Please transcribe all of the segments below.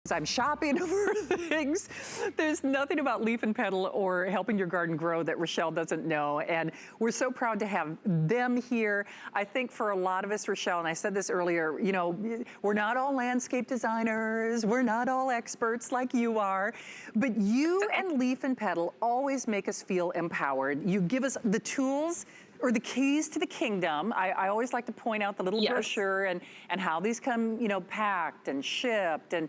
I'm shopping over things. There's nothing about Leaf and Petal or helping your garden grow that Rochelle doesn't know. And we're so proud to have them here. I think for a lot of us, Rochelle, and I said this earlier, you know, we're not all landscape designers. We're not all experts like you are. But you and Leaf and Petal always make us feel empowered. You give us the tools or the keys to the kingdom. I always like to point out the little brochure and how these come, you know, packed and shipped and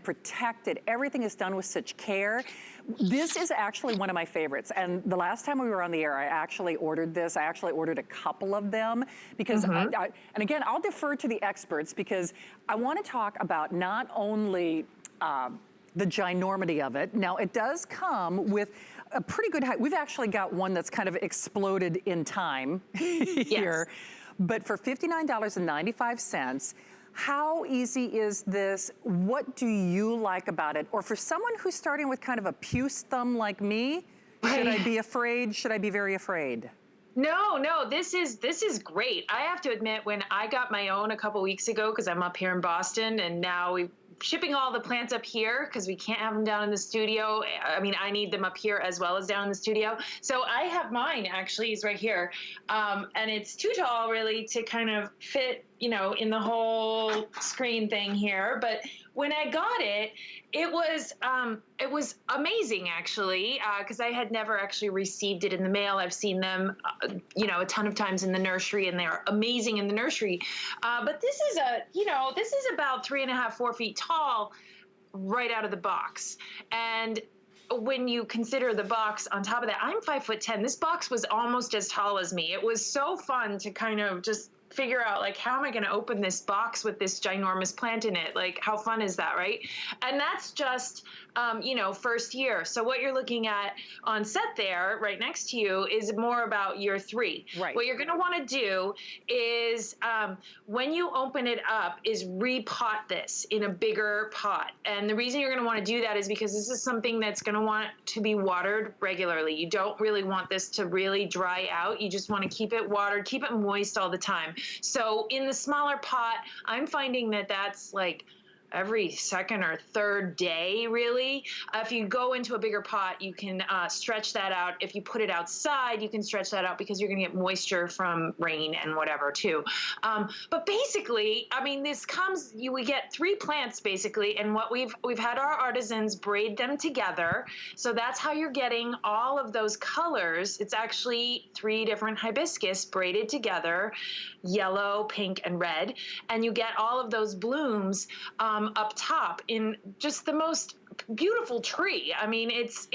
protected. Everything is done with such care. This is actually one of my favorites. And the last time we were on the air, I actually ordered this. I actually ordered a couple of them because, and again, I'll defer to the experts because I want to talk about not only the ginormity of it. Now, it does come with a pretty good height. We've actually got one that's kind of exploded in time here. But for $59.95, how easy is this? What do you like about it? Or for someone who's starting with kind of a puce thumb like me, should I be afraid? Should I be very afraid? No, this is great. I have to admit, when I got my own a couple weeks ago, because I'm up here in Boston, and now we're shipping all the plants up here because we can't have them down in the studio. I mean, I need them up here as well as down in the studio. So I have mine, actually, is right here. And it's too tall, really, to kind of fit, you know, in the whole screen thing here. But when I got it, it was amazing, actually, because I had never actually received it in the mail. I've seen them, you know, a ton of times in the nursery, and they're amazing in the nursery. But this is this is about 3.5, 4 feet tall right out of the box. And when you consider the box on top of that, I'm 5'10". This box was almost as tall as me. It was so fun to kind of just figure out, like, how am I going to open this box with this ginormous plant in it? Like, how fun is that, right? And that's just, you know, first year. So what you're looking at on set there, right next to you, is more about year 3. Right. What you're going to want to do is, when you open it up, is repot this in a bigger pot. And the reason you're going to want to do that is because this is something that's going to want to be watered regularly. You don't really want this to really dry out. You just want to keep it watered, keep it moist all the time. So in the smaller pot, I'm finding that that's like every second or third day, really. If you go into a bigger pot, you can stretch that out. If you put it outside, you can stretch that out because you're gonna get moisture from rain and whatever too. But basically, I mean, this comes, we get 3 plants basically, and what we've had our artisans braid them together. So that's how you're getting all of those colors. It's actually 3 different hibiscus braided together, yellow, pink, and red. And you get all of those blooms up top in just the most beautiful tree. I mean, it's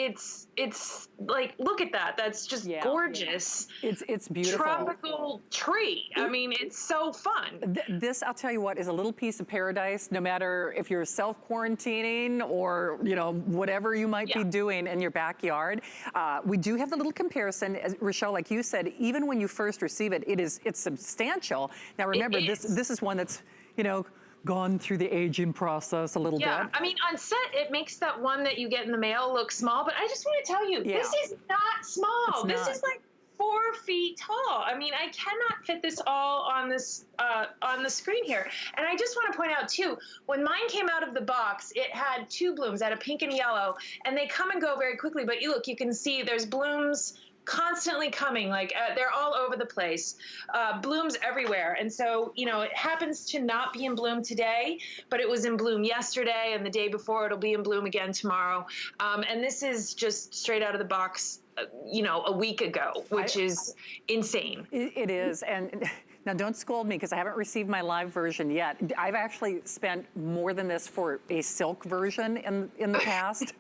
like, look at that. That's just gorgeous. It's beautiful. Tropical tree. I mean, it's so fun. This, I'll tell you what, is a little piece of paradise, no matter if you're self-quarantining or, you know, whatever you might be doing in your backyard. We do have the little comparison, as Rochelle, like you said, even when you first receive it, it's substantial. Now remember, this is one that's, you know, gone through the aging process a little bit. I mean, on set, it makes that one that you get in the mail look small, but I just want to tell you, this is not small. This is like 4 feet tall. I mean, I cannot fit this all on this on the screen here. And I just want to point out too, when mine came out of the box, it had 2 blooms, had a pink and yellow, and they come and go very quickly. But you look, you can see there's blooms constantly coming, like they're all over the place, blooms everywhere. And so, you know, it happens to not be in bloom today, but it was in bloom yesterday, and the day before it'll be in bloom again tomorrow. And this is just straight out of the box, you know, a week ago, which is insane. It is. And now don't scold me because I haven't received my live version yet. I've actually spent more than this for a silk version in the past.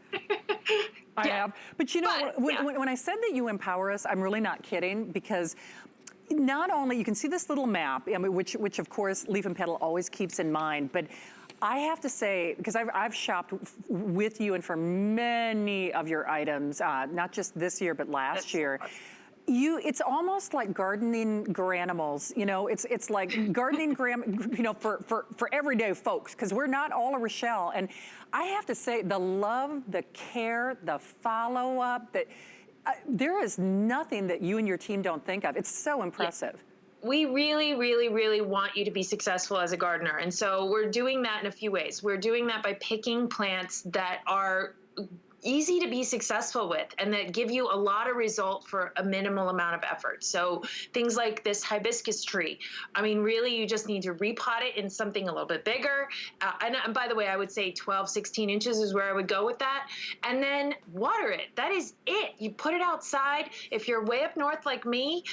I have. But you know, when I said that you empower us, I'm really not kidding, because not only, you can see this little map, I mean, which of course Leaf and Petal always keeps in mind, but I have to say, because I've shopped with you and for many of your items, not just this year, but last year. It's almost like gardening granimals, you know, it's like gardening you know, for everyday folks, because we're not all a Rochelle. And I have to say, the love, the care, the follow-up, that there is nothing that you and your team don't think of. It's so impressive. we really, really, really want you to be successful as a gardener. And so we're doing that in a few ways. We're doing that by picking plants that are easy to be successful with and that give you a lot of result for a minimal amount of effort. So things like this hibiscus tree, I mean, really, you just need to repot it in something a little bit bigger. And by the way, I would say 12, 16 inches is where I would go with that. And then water it. That is it. You put it outside. If you're way up north like me,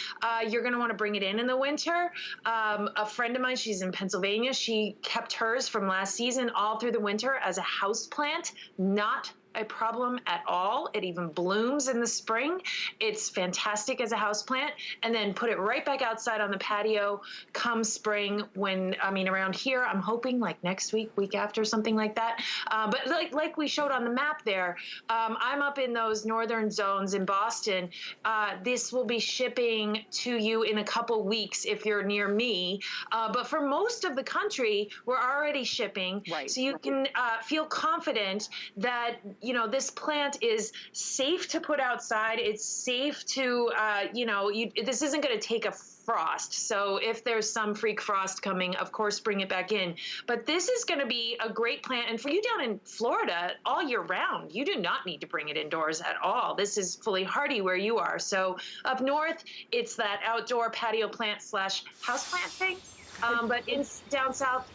you're going to want to bring it in the winter. A friend of mine, she's in Pennsylvania. She kept hers from last season all through the winter as a house plant, not a problem at all. It even blooms in the spring. It's fantastic as a houseplant. And then put it right back outside on the patio come spring when, I mean, around here, I'm hoping like next week, week after, something like that. But like we showed on the map there, I'm up in those northern zones in Boston. This will be shipping to you in a couple weeks if you're near me. But for most of the country, we're already shipping. Right. So you can feel confident that this plant is safe to put outside. It's safe to, this isn't going to take a frost. So if there's some freak frost coming, of course, bring it back in. But this is going to be a great plant. And for you down in Florida all year round, you do not need to bring it indoors at all. This is fully hardy where you are. So up north, it's that outdoor patio plant / house plant thing. But down south,